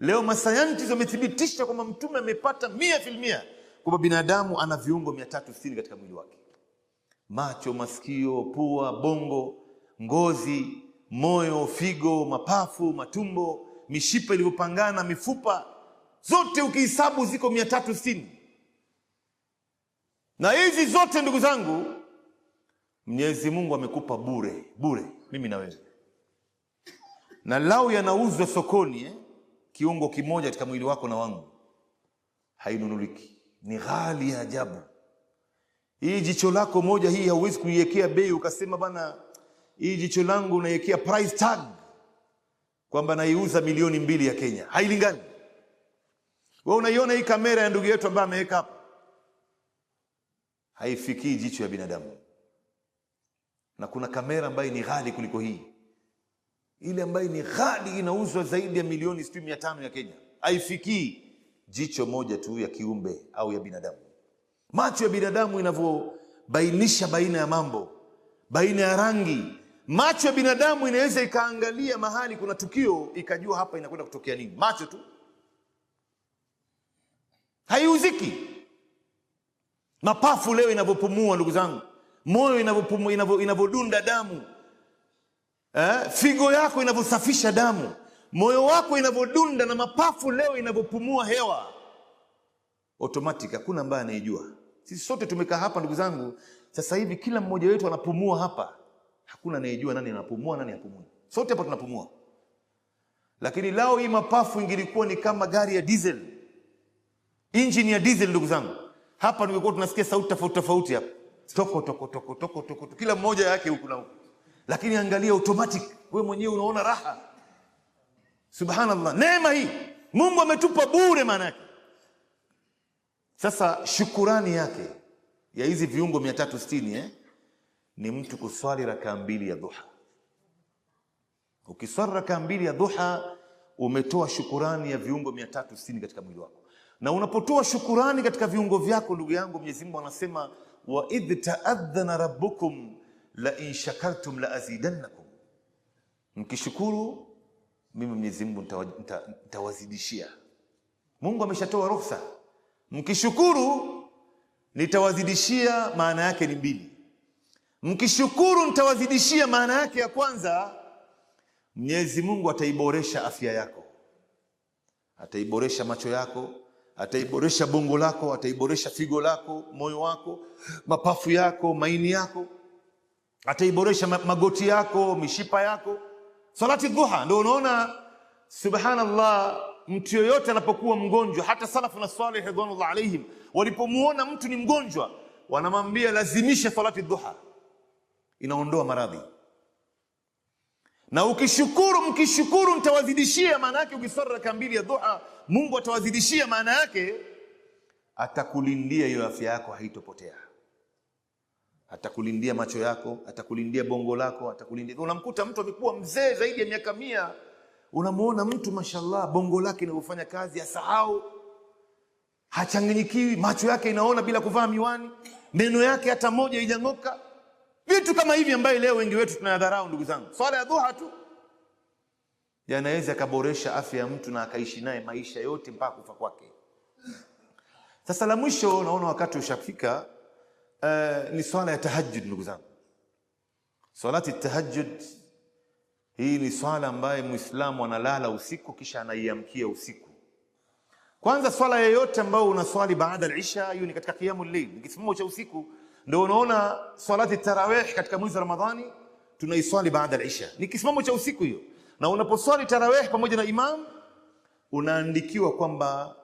Leo masayansi wamethibitisha kwamba Mtume amepata 100% kwamba binadamu ana viungo 360 katika mwili wake: macho, masikio, pua, bongo, ngozi, moyo, figo, mapafu, matumbo, mishipa ilivyopangana, mifupa, zote ukihesabu ziko 360. Na hizi zote ndugu zangu, Mwenyezi Mungu amekupa bure, mimi na wewe. Na lau yanauzwa sokoni, kiungo kimoja katika mwili wako na wangu, hainunuliki. Ni ghali ya ajabu. Hii jicho lako moja hii hauwezi kuiwekea bei ukasema bana, hii jicho langu unaiwekea price tag kwamba naiuza milioni 2 ya Kenya. Hailingani. Wewe unaiona hii kamera ya ndugu yetu ambaye ameweka hapa, haifikii jicho ya binadamu. Na kuna kamera ambayo ni ghali kuliko hii. Ile ambayo ni ghali inauzwa zaidi ya milioni 500 ya Kenya. Haifikii jicho moja tu ya kiumbe au ya binadamu. Macho ya binadamu inavyobainisha baina ya mambo, baina ya rangi. Macho ya binadamu inaweza ikaangalia mahali kuna tukio ikajua hapa inakwenda kutokea nini. Macho tu. Haiuziki. Mapafu leo inavyopumua ndugu zangu, moyo inavyopumua, inavyodunda damu, figo yako inavyosafisha damu, moyo wako inavyodunda, na mapafu leo inavyopumua hewa automatic, hakuna ambaye anayejua. Sisi sote tumekaa hapa ndugu zangu, sasa hivi kila mmoja wetu anapumua hapa, hakuna anayejua nani anapumua nani hapumui. Sote hapa tunapumua. Lakini lao hii mapafu ingilikuwa ni kama gari ya diesel, engine ya diesel ndugu zangu, hapa tungekuwa tunasikia sauti tofauti hapa, toko kila mmoja yake huku na huku. Lakini angalia automatic, wewe mwenyewe unaona raha. Subhanallah, neema hii Mungu ametupa bure maana yake. Sasa shukurani yake ya hizi viungo 360 ni mtu kuswali rakaa 2 ya dhuha. Ukiswali rakaa 2 ya dhuha umetoa shukurani ya viungo 360 katika mwili wako. Na unapotoa shukurani katika viungo vyako ndugu yangu, Mwenyezi Mungu anasema wa idh ta'adhana rabbukum la in shakartum la azidannakum. Mkishukuru mimi Mwenyezi Mungu nitawazidishia. Mungu ameshatoa ruhusa. Mkishukuru nitawazidishia, maana yake ni 2. Mkishukuru nitawazidishia, maana yake ya kwanza, Mwenyezi Mungu ataiboresha afya yako, ataiboresha macho yako, ataiboresha bongo lako, ataiboresha figo lako, moyo wako, mapafu yako, maini yako, ataiboresha magoti yako, mishipa yako. Salati dhuha ndio unaona subhanallah, mtu yoyote anapokuwa mgonjwa, hata salafu na salih radhiallahu alaihim walipomuona mtu ni mgonjwa wanamwambia lazimisha salati dhuha, inaondoa maradhi. Na mkishukuru nitawazidishia, maana yake ukiswali rakaa 2 ya dhuha Mungu atawazidishia, maana yake atakulindia hiyo afya yako haitopotea. Atakulindia macho yako, atakulindia bongo lako, atakulindia. Unamkuta mtu amekuwa mzee zaidi ya miaka 100, unamuona mtu mashallah bongo lake linafanya kazi, asahau, hachanganyikiwi, macho yake inaona bila kuvaa miwani, meno yake hata moja haijangoka. Vitu kama hivi ambaye leo wengi wetu tunayadharau ndugu zangu. Swala ya dhuha tu yanaweza kaboresha afya ya mtu na akaishi naye maisha yote mpaka kufa kwake. Sasa la mwisho, naona wakati ushafika, ni swala ya tahajjud ndugu zangu. Salati tahajjud hii ni swala ambaye Muislamu analala usiku kisha anaiamkia usiku. Kwanza swala yoyote ambayo unaswali baada al-isha, hiyo ni katika qiyamul layl, ni kisimamo cha usiku. Ndio unaona salati tarawih katika mwezi wa Ramadhani tunaiswali baada al-isha, ni kisimamo cha usiku hiyo. Na unaposwali tarawih pamoja na imam unaandikiwa kwamba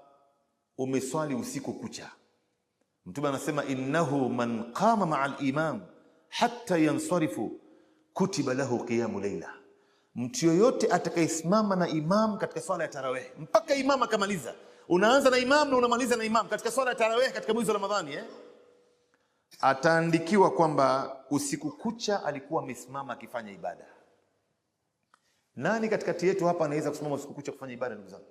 umeswali usiku kucha. Mtume anasema innahu man qama ma'a al-imam hatta yansarifu kutiba lahu qiyamul layla. Mtu yoyote atakayesimama na imam katika swala ya tarawih mpaka imam akamaliza, unaanza na imam na unamaliza na imam katika swala ya tarawih katika mwezi wa Ramadhani, ataandikiwa kwamba usiku kucha alikuwa amesimama akifanya ibada. Nani katikati yetu hapa anaweza kusimama usiku kucha kufanya ibada ndugu zangu?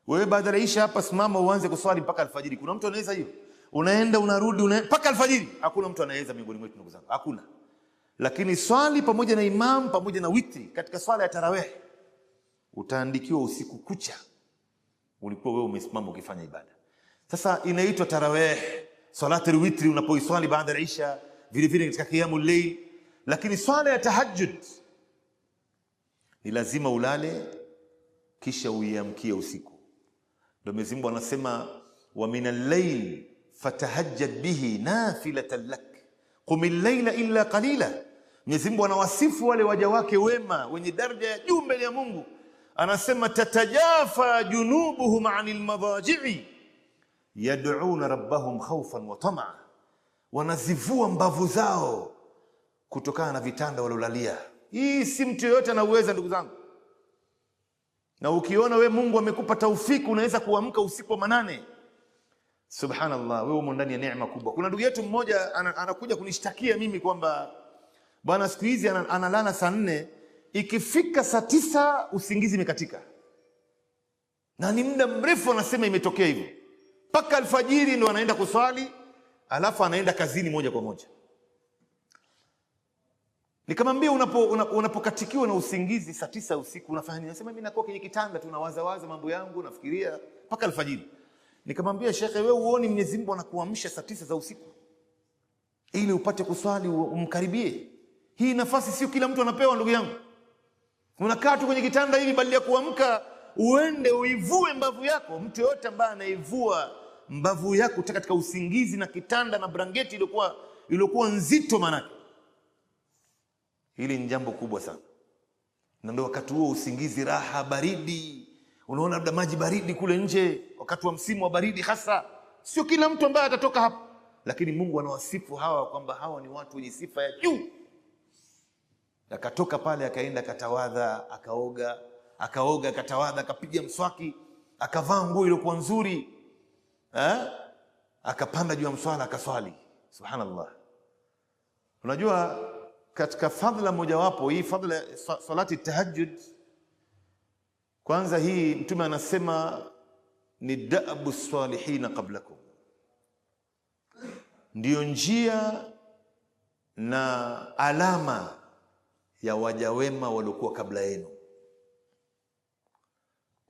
Wewe baada ya isha hapa simama uanze kuswali mpaka alfajiri. Kuna mtu anaweza hiyo? Unaenda unarudi mpaka alfajiri. Hakuna mtu anaweza miongoni mwetu ndugu zangu. Hakuna. Lakini swali pamoja na imam pamoja na witri katika swala ya tarawih utaandikiwa usiku kucha ulikuwa wewe umesimama ukifanya ibada. Sasa inaitwa tarawih, salatul witri unapoiswali baada ya Isha, vile vile katika qiyamul layl. Lakini swala ya tahajjud ni lazima ulale kisha uiamkie usiku. Ndio Mwenyezi Mungu anasema wa minal layl fatahajjad bihi nafilatan lak qumil layla illa qalila. Mwenyezi Mungu anawasifu wale waja wake wema wenye daraja ya juu mbele ya Mungu, anasema tatajafa junubuhum anil madaji'i yad'una rabbahum khawfan wa tamaa, wanazivua mbavu zao kutokana na vitanda walolalia. Hii si mtu yoyote anauweza ndugu zangu. Na ukiona we Mungu amekupa taufiki unaweza kuamka usiku wa manane, subhanallah, wewe umo ndani ya neema kubwa. Kuna ndugu yetu mmoja anakuja kunishtakia mimi kwamba bwana siku hizi analala saa 4, ikifika saa 9 usingizi imekatika. Na ni muda mrefu anasema imetokea hivyo. Paka alfajiri ndo anaenda kuswali, alafu anaenda kazini moja kwa moja. Nikamwambia unapokatikiwa na usingizi saa 9 usiku unafanya nini? Anasema mimi nakuwa kwenye kitanda tu nawaza mambo yangu, nafikiria paka alfajiri. Nikamwambia shekhe, wewe uone Mwenyezi Mungu anakuamsha saa 9 za usiku ili upate kuswali umkaribie? Hii nafasi sio kila mtu anapewa ndugu yangu. Unakaa tu kwenye kitanda hivi, badala ya kuamka uende uivue mbavu yako. Mtu yote ambaye anaivua mbavu yako katika usingizi na kitanda na blanketi iliyokuwa nzito, manake hili ni jambo kubwa sana. Na ndio wakati huo usingizi raha, baridi, unaona labda maji baridi kule nje wakati wa msimu wa baridi hasa. Sio kila mtu ambaye atatoka hapo, lakini Mungu anawasifu hawa kwamba hawa ni watu wenye sifa ya juu. Akatoka pale akaenda akatawadha, akaoga akatawadha, akapiga mswaki, akavaa nguo iliyokuwa nzuri, akapanda juu ya mswala akaswali. Subhanallah. Unajua katika fadhila mojawapo hii fadhila salati tahajjud, kwanza hii Mtume anasema ni da'bu salihin qablakum, ndio njia na alama ya waja wema waliokuwa kabla yenu.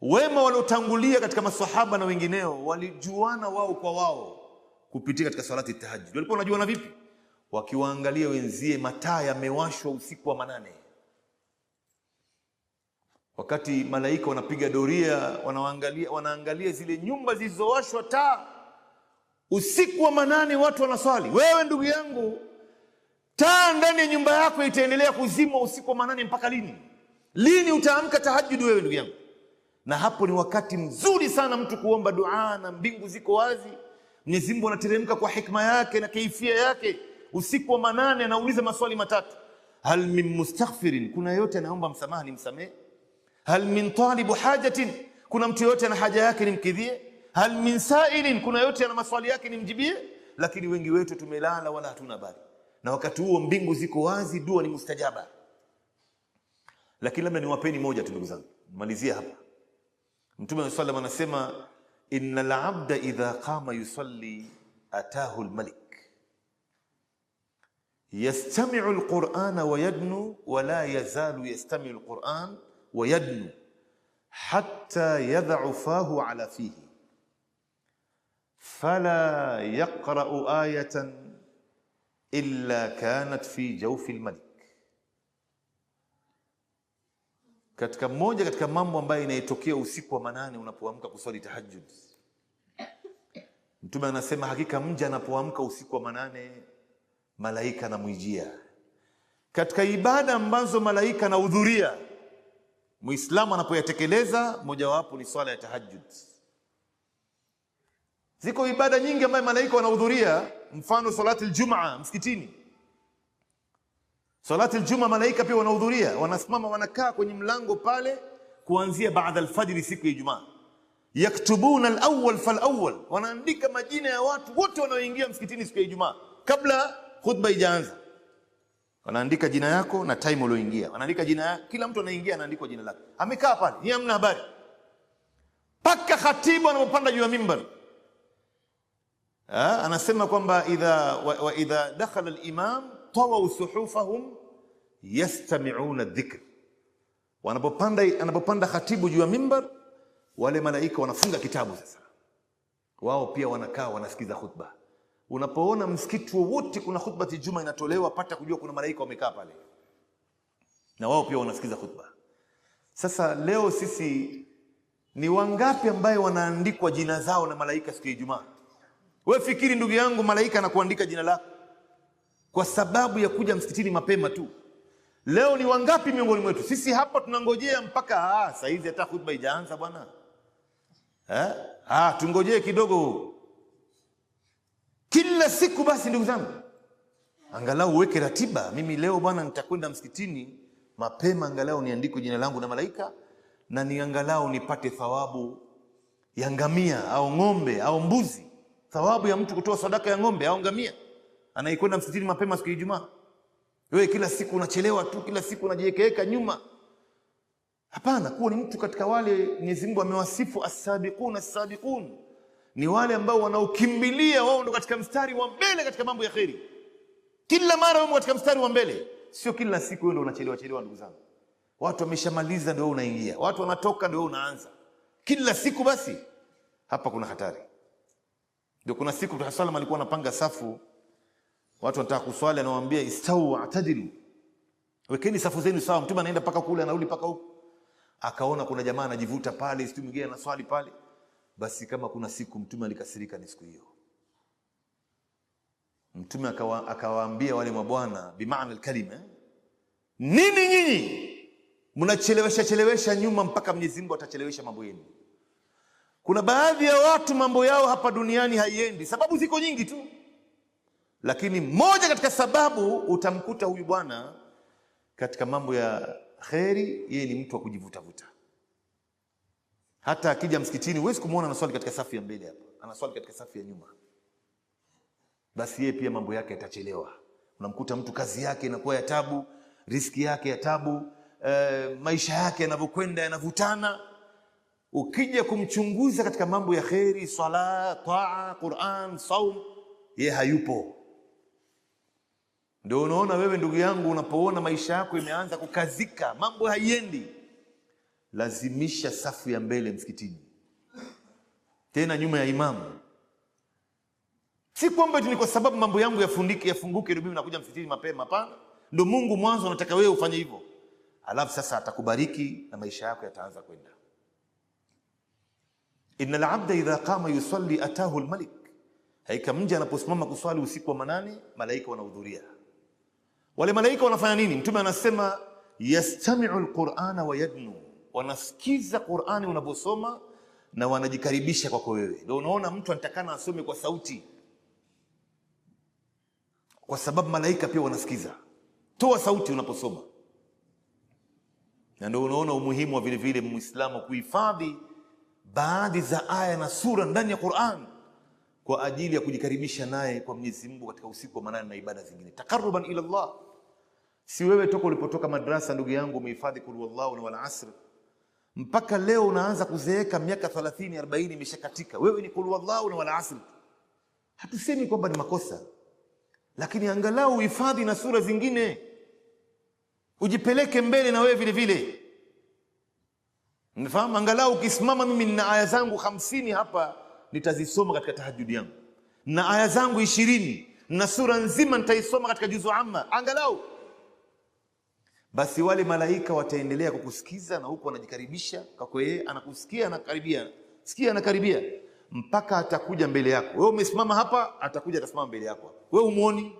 Wema waliotangulia katika maswahaba na wengineo walijuana wao kwa wao kupitia katika salati tahajjud. Walikuwa wanajuana vipi? Wakiwaangalia wenzie mataa yamewashwa usiku wa manane, wakati malaika wanapiga doria, wanaangalia zile nyumba zilizowashwa taa usiku wa manane, watu wanaswali. Wewe ndugu yangu, taa ndani ya nyumba yako itaendelea kuzimwa usiku wa manane mpaka lini? Lini utaamka tahajjud wewe ndugu yangu? Na hapo ni wakati mzuri sana mtu kuomba dua, na mbingu ziko wazi. Mwenyezi Mungu anateremka kwa hikma yake na kaifia yake. Usiku wa manane anauliza maswali matatu: hal min mustaghfirin, kuna yote anaomba msamaha nimsamehe? Hal min talibu hajatin, kuna mtu yote ana haja yake nimkidhie? Hal min sa'ilin, kuna yote ana maswali yake nimjibie? Lakini wengi wetu tumelala wala hatuna habari. Na wakati huo mbingu ziko wazi, dua ni mustajaba. Lakini labda niwapeni moja tu ndugu zangu, malizia hapa. Mtume sallallahu alayhi wasallam anasema innal abda idha qama yusalli atahu almalik yastami'u alqur'ana wa yadnu wa la yazalu yastami'u alqur'an wa yadnu hatta yad'u fahu ala fihi fala yaqra'u ayatan illa kanat fi jawfi almalik. Katika moja katika mambo ambayo inayotokea usiku wa manane unapoamka kuswali tahajjud, Mtume anasema hakika mja anapoamka usiku wa manane malaika anamwijia. Katika ibada ambazo malaika anahudhuria Muislamu anapoyatekeleza, mojawapo ni swala ya tahajjud. Ziko ibada nyingi ambazo malaika wanahudhuria, mfano salati aljumaa msikitini. Salati aljumaa malaika pia wanahudhuria, wanasimama wanakaa kwenye mlango pale kuanzia baada alfajiri siku ya Ijumaa. Yaktubuna alawwal falawwal, wanaandika majina ya watu wote wanaoingia msikitini siku ya Ijumaa kabla khutba ijaanza. Wanaandika jina yako na time ulioingia, wanaandika jina yako, kila mtu anaingia anaandikwa jina lake. Amekaa pale, ni hamna habari. Paka khatibu anapopanda juu ya mimbar, anasema kwamba idha dakhala al-imam tawaw suhufahum yastami'una dhikr. Anapopanda khatibu juu ya mimbar, wale malaika wanafunga kitabu sasa. Wao pia wanakaa wanasikiza khutba. Unapoona msikiti wote kuna khutbati juma inatolewa, pata kujua kuna malaika wamekaa pale. Na wao pia wanasikiza khutba. Sasa leo sisi ni wangapi ambaye wanaandikwa jina zao na malaika siku ya Ijumaa? Wewe fikiri ndugu yangu, malaika anakuandika jina lako kwa sababu ya kuja msikitini mapema tu. Leo ni wangapi miongoni mwetu sisi hapa tunangojea mpaka saa hizi hata khutba haijaanza bwana? Tungojee kidogo. Kila siku basi ndugu zangu, angalau uweke ratiba. Mimi leo bwana nitakwenda msikitini mapema, angalau niandike jina langu na malaika, na niangalau nipate thawabu ya ngamia au ng'ombe au mbuzi. Thawabu ya mtu kutoa sadaka ya ng'ombe au ngamia anayekwenda msikitini mapema siku ya Ijumaa. Wewe kila siku unachelewa tu, kila siku unajiweka nyuma. Hapana, kuwa ni mtu katika wale Mwenyezi Mungu amewasifu as-sabiqun as-sabiqun. Ni wale ambao wanaokimbilia, wao ndo katika mstari wa mbele katika mambo ya kheri. Kila mara wao katika mstari wa mbele. Sio kila siku wewe ndo unachelewa ndugu zangu. Watu wameshamaliza ndio unaingia. Watu wanatoka ndio unaanza. Kila siku basi hapa kuna hatari. Ndio kuna siku Mtume sallam alikuwa anapanga safu. Watu wanataka kuswali, anawaambia istau atadilu. Wekeni safu zenu sawa. Mtume anaenda paka kule, anarudi paka huko. Akaona kuna jamaa anajivuta pale, siku mwingine anaswali pale. Basi kama kuna siku Mtume alikasirika ni siku hiyo. Mtume akawaambia wale mabwana bimaana alkalima, nini nyinyi mnachelewesha nyuma mpaka Mwenyezi Mungu atachelewesha mambo yenu? Kuna baadhi ya watu mambo yao hapa duniani haiendi, sababu ziko nyingi tu, lakini moja katika sababu utamkuta huyu bwana katika mambo ya kheri, yeye ni mtu wa kujivuta. Hata akija msikitini huwezi kumuona anaswali katika safu ya mbele hapa, anaswali katika safu ya nyuma. Basi yeye pia mambo yake yatachelewa. Unamkuta mtu kazi yake inakuwa ya tabu, riski yake ya tabu, maisha yake yanavyokwenda yanavutana. Ukija kumchunguza katika mambo ya kheri, sala, taa, Qur'an, saum, yeye hayupo. Ndio unaona wewe ndugu yangu, unapoona maisha yako imeanza kukazika, mambo haiendi, lazimisha safu ya mbele msikitini, tena nyuma ya imamu. Si kwamba ni kwa sababu mambo yangu yafunguke ndio mimi nakuja msikitini mapema, hapana. Ndio Mungu mwanzo anataka wewe ufanye hivyo, alafu sasa atakubariki na maisha yako yataanza kwenda. Innal abda idha qama yusalli atahu almalik, haika mja anaposimama kuswali usiku wa manane, malaika wanahudhuria. Wale malaika wanafanya nini? Mtume anasema yastami'u alqur'ana wa yadnu, wanasikiza Qur'ani unaposoma na wanajikaribisha kwako wewe. Ndio unaona mtu anatakana asome kwa sauti, kwa sababu malaika pia wanasikiza. Toa sauti unaposoma. Na ndio unaona umuhimu wa vile vile Muislamu kuhifadhi baadhi za aya na sura ndani ya Qur'an kwa ajili ya kujikaribisha naye kwa Mwenyezi Mungu katika usiku wa manane na ibada zingine, taqarruban ila Allah. Si wewe toka ulipotoka madrasa ndugu yangu umehifadhi kul wallahu na wal asr, mpaka leo unaanza kuzeeka, miaka 30 40 imeshakatika, wewe ni kul wallahu na wal asr. Hatusemi kwamba ni makosa, lakini angalau uhifadhi na sura zingine, ujipeleke mbele na wewe vile vile. Unafahamu, angalau ukisimama, mimi nina aya zangu 50 hapa nitazisoma katika tahajjud yangu, na aya zangu 20 na sura nzima nitaisoma katika juzu amma, angalau. Basi wale malaika wataendelea kukusikiza, na huko wanajikaribisha kwako yeye, anakusikia, anakaribia, sikia, anakaribia mpaka atakuja mbele yako. Wewe umesimama hapa, atakuja atasimama mbele yako, wewe umuoni.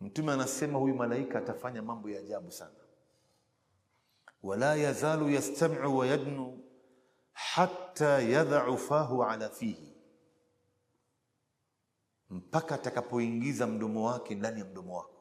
Mtume anasema huyu malaika atafanya mambo ya ajabu sana. Wala yazalu yastami'u wa yadnu hatta yadha'u fahu ala fihi, mpaka atakapoingiza mdomo wake ndani ya mdomo wako.